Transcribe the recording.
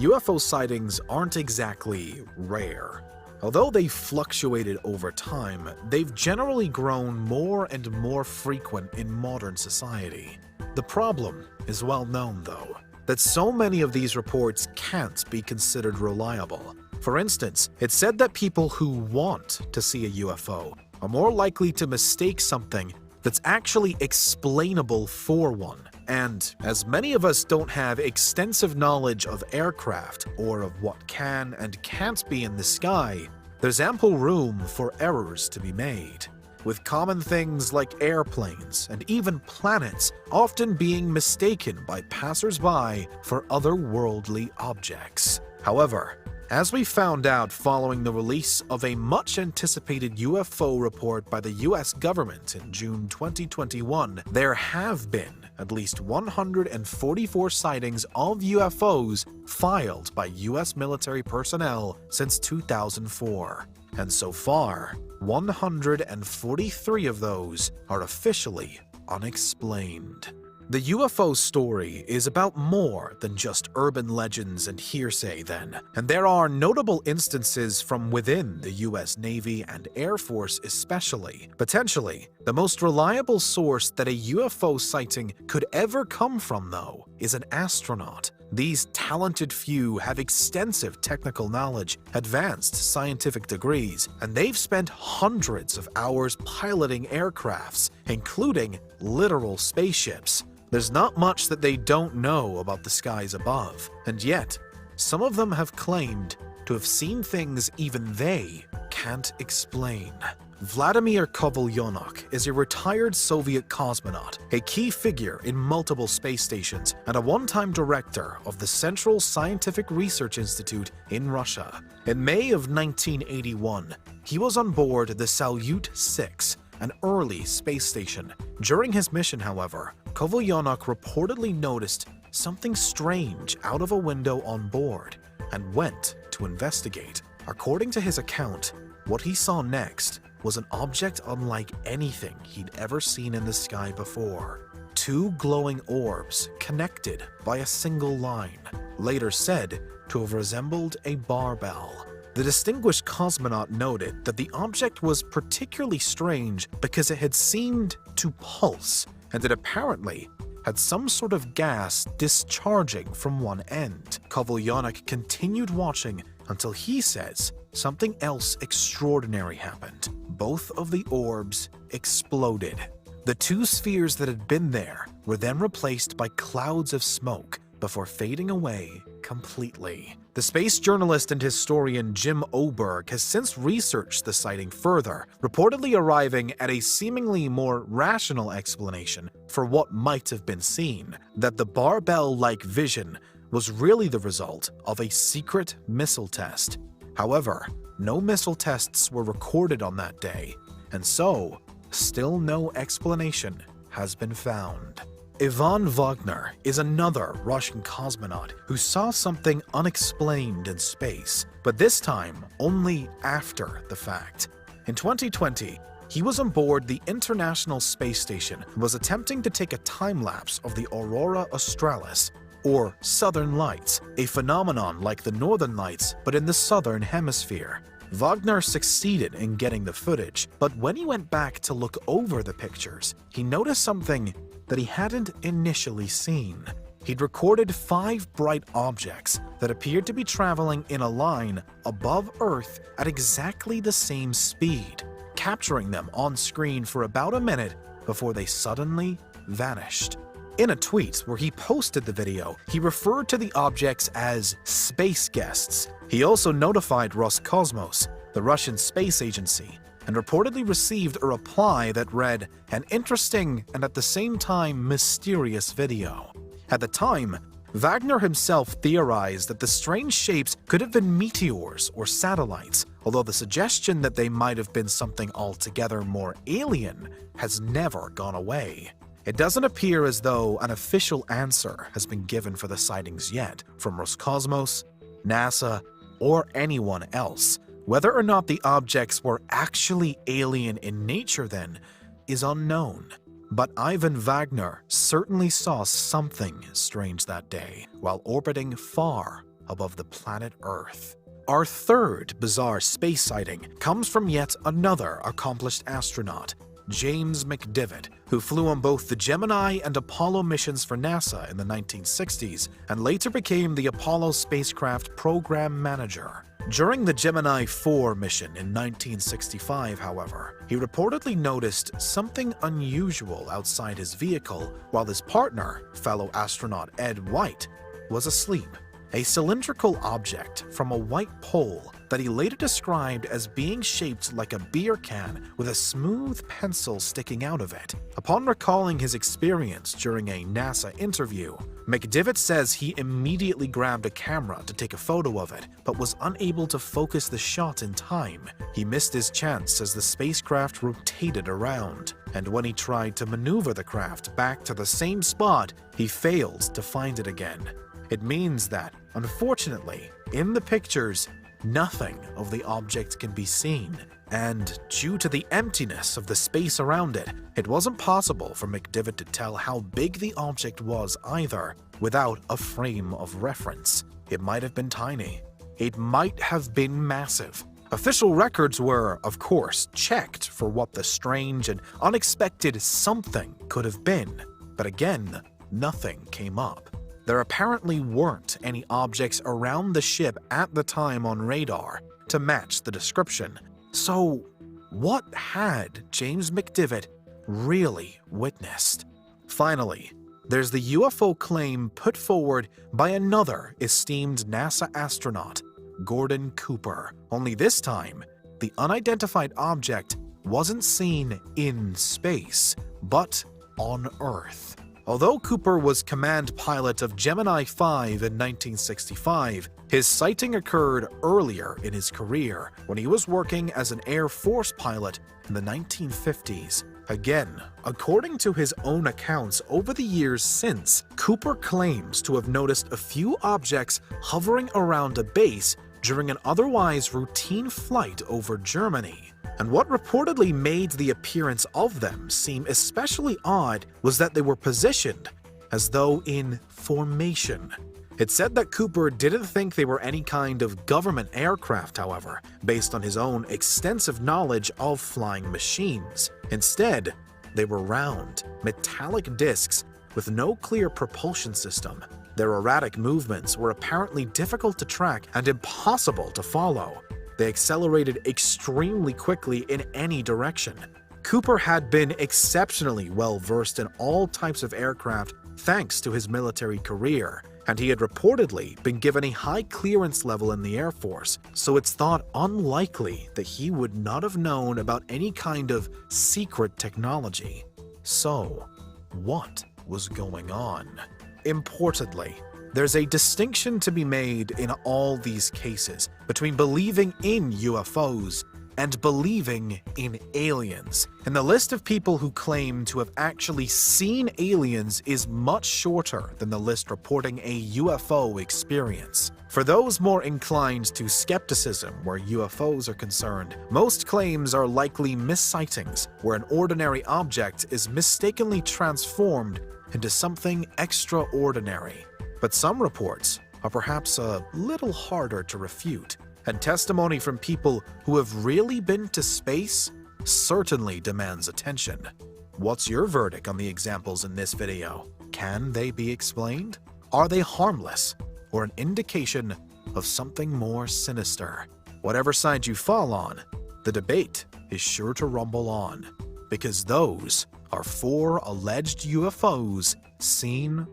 UFO sightings aren't exactly rare. Although they've fluctuated over time, they've generally grown more and more frequent in modern society. The problem is well known, though, that so many of these reports can't be considered reliable. For instance, it's said that people who want to see a UFO are more likely to mistake something that's actually explainable for one. And as many of us don't have extensive knowledge of aircraft or of what can and can't be in the sky, there's ample room for errors to be made, with common things like airplanes and even planets often being mistaken by passers-by for otherworldly objects. However, as we found out following the release of a much-anticipated UFO report by the US government in June 2021, there have been at least 144 sightings of UFOs filed by US military personnel since 2004. And so far, 143 of those are officially unexplained. The UFO story is about more than just urban legends and hearsay then, and there are notable instances from within the US Navy and Air Force especially. Potentially, the most reliable source that a UFO sighting could ever come from, though, is an astronaut. These talented few have extensive technical knowledge, advanced scientific degrees, and they've spent hundreds of hours piloting aircrafts, including literal spaceships. There's not much that they don't know about the skies above, and yet, some of them have claimed to have seen things even they can't explain. Vladimir Kovalyonok is a retired Soviet cosmonaut, a key figure in multiple space stations, and a one-time director of the Central Scientific Research Institute in Russia. In May of 1981, he was on board the Salyut 6, an early space station. During his mission, however, Kovalyonok reportedly noticed something strange out of a window on board and went to investigate. According to his account, what he saw next was an object unlike anything he'd ever seen in the sky before. Two glowing orbs connected by a single line, later said to have resembled a barbell. The distinguished cosmonaut noted that the object was particularly strange because it had seemed to pulse, and it apparently had some sort of gas discharging from one end. Kovalyonok continued watching until he says something else extraordinary happened. Both of the orbs exploded. The two spheres that had been there were then replaced by clouds of smoke before fading away completely. The space journalist and historian Jim Oberg has since researched the sighting further, reportedly arriving at a seemingly more rational explanation for what might have been seen, that the barbell-like vision was really the result of a secret missile test. However, no missile tests were recorded on that day, and so, still no explanation has been found. Ivan Wagner is another Russian cosmonaut who saw something unexplained in space, but this time only after the fact. In 2020, he was on board the International Space Station and was attempting to take a time-lapse of the Aurora Australis, or Southern Lights, a phenomenon like the Northern Lights but in the Southern Hemisphere. Wagner succeeded in getting the footage, but when he went back to look over the pictures, he noticed something that he hadn't initially seen. He'd recorded 5 bright objects that appeared to be traveling in a line above Earth at exactly the same speed, capturing them on screen for about a minute before they suddenly vanished. In a tweet where he posted the video, he referred to the objects as space guests. He also notified Roscosmos, the Russian space agency, and reportedly received a reply that read, "An interesting and at the same time mysterious video." At the time, Wagner himself theorized that the strange shapes could have been meteors or satellites, although the suggestion that they might have been something altogether more alien has never gone away. It doesn't appear as though an official answer has been given for the sightings yet from Roscosmos, NASA, or anyone else. Whether or not the objects were actually alien in nature then is unknown. But Ivan Wagner certainly saw something strange that day while orbiting far above the planet Earth. Our third bizarre space sighting comes from yet another accomplished astronaut, James McDivitt, who flew on both the Gemini and Apollo missions for NASA in the 1960s and later became the Apollo spacecraft program manager. During the Gemini 4 mission in 1965, however, he reportedly noticed something unusual outside his vehicle while his partner, fellow astronaut Ed White, was asleep. A cylindrical object from a white pole that he later described as being shaped like a beer can with a smooth pencil sticking out of it. Upon recalling his experience during a NASA interview, McDivitt says he immediately grabbed a camera to take a photo of it, but was unable to focus the shot in time. He missed his chance as the spacecraft rotated around, and when he tried to maneuver the craft back to the same spot, he failed to find it again. It means that, unfortunately, in the pictures, nothing of the object can be seen, and due to the emptiness of the space around it, it wasn't possible for McDivitt to tell how big the object was either, without a frame of reference. It might have been tiny. It might have been massive. Official records were, of course, checked for what the strange and unexpected something could have been, but again, nothing came up. There apparently weren't any objects around the ship at the time on radar to match the description. So, what had James McDivitt really witnessed? Finally, there's the UFO claim put forward by another esteemed NASA astronaut, Gordon Cooper. Only this time, the unidentified object wasn't seen in space, but on Earth. Although Cooper was command pilot of Gemini 5 in 1965, his sighting occurred earlier in his career when he was working as an Air Force pilot in the 1950s. Again, according to his own accounts over the years since, Cooper claims to have noticed a few objects hovering around a base during an otherwise routine flight over Germany. And what reportedly made the appearance of them seem especially odd was that they were positioned as though in formation. It said that Cooper didn't think they were any kind of government aircraft, however, based on his own extensive knowledge of flying machines. Instead, they were round, metallic discs with no clear propulsion system. Their erratic movements were apparently difficult to track and impossible to follow. They accelerated extremely quickly in any direction. Cooper had been exceptionally well versed in all types of aircraft thanks to his military career, and he had reportedly been given a high clearance level in the Air Force, so it's thought unlikely that he would not have known about any kind of secret technology. So, what was going on? Importantly, there's a distinction to be made in all these cases between believing in UFOs and believing in aliens. And the list of people who claim to have actually seen aliens is much shorter than the list reporting a UFO experience. For those more inclined to skepticism where UFOs are concerned, most claims are likely missightings where an ordinary object is mistakenly transformed into something extraordinary. But some reports are perhaps a little harder to refute, and testimony from people who have really been to space certainly demands attention. What's your verdict on the examples in this video? Can they be explained? Are they harmless, or an indication of something more sinister? Whatever side you fall on, the debate is sure to rumble on, because those are 4 alleged UFOs seen